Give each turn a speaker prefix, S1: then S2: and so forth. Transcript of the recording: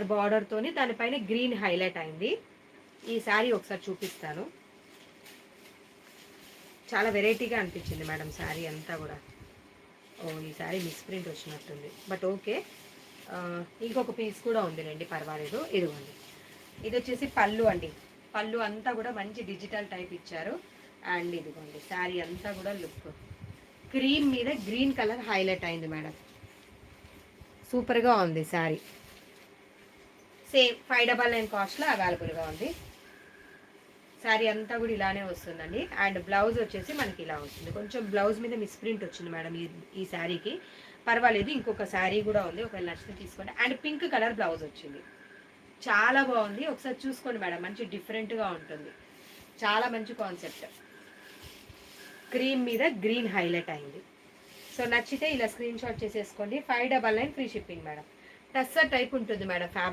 S1: బార్డర్తోని దానిపైన green highlight అయింది. ఈ శారీ ఒకసారి చూపిస్తాను. చాలా వెరైటీగా అనిపించింది మేడం శారీ అంతా కూడా. ఓ ఈ శారీ మిస్ప్రింట్ వచ్చినట్టుంది, బట్ ఓకే. ఇంకొక పీస్ కూడా ఉందిలేండి, పర్వాలేదు. ఇదిగోండి, ఇది వచ్చేసి పళ్ళు అండి. పళ్ళు అంతా కూడా మంచి డిజిటల్ టైప్ ఇచ్చారు. అండ్ ఇదిగోండి శారీ అంతా కూడా లుక్ క్రీమ్ మీద గ్రీన్ కలర్ హైలైట్ అయింది మేడం. సూపర్గా ఉంది శారీ. సేమ్ 599 కాస్ట్లో అవైలబుల్గా ఉంది. శారీ అంతా కూడా ఇలానే వస్తుందండి. అండ్ బ్లౌజ్ వచ్చేసి మనకి ఇలా వస్తుంది. కొంచెం బ్లౌజ్ మీద మిస్ప్రింట్ వచ్చింది మేడం ఈ శారీకి. పర్వాలేదు, ఇంకొక శారీ కూడా ఉంది, ఒకవేళ నచ్చితే తీసుకోండి. అండ్ పింక్ కలర్ బ్లౌజ్ వచ్చింది. చాలా బాగుంది, ఒకసారి చూసుకోండి మేడం. మంచి డిఫరెంట్గా ఉంటుంది, చాలా మంచి కాన్సెప్ట్. క్రీమ్ మీద గ్రీన్ హైలైట్ అయింది. సో నచ్చితే ఇలా స్క్రీన్ షాట్ చేసేసుకోండి. 599 free shipping madam. Tussar type ఉంటుంది మేడం ఫ్యాబ్రిక్.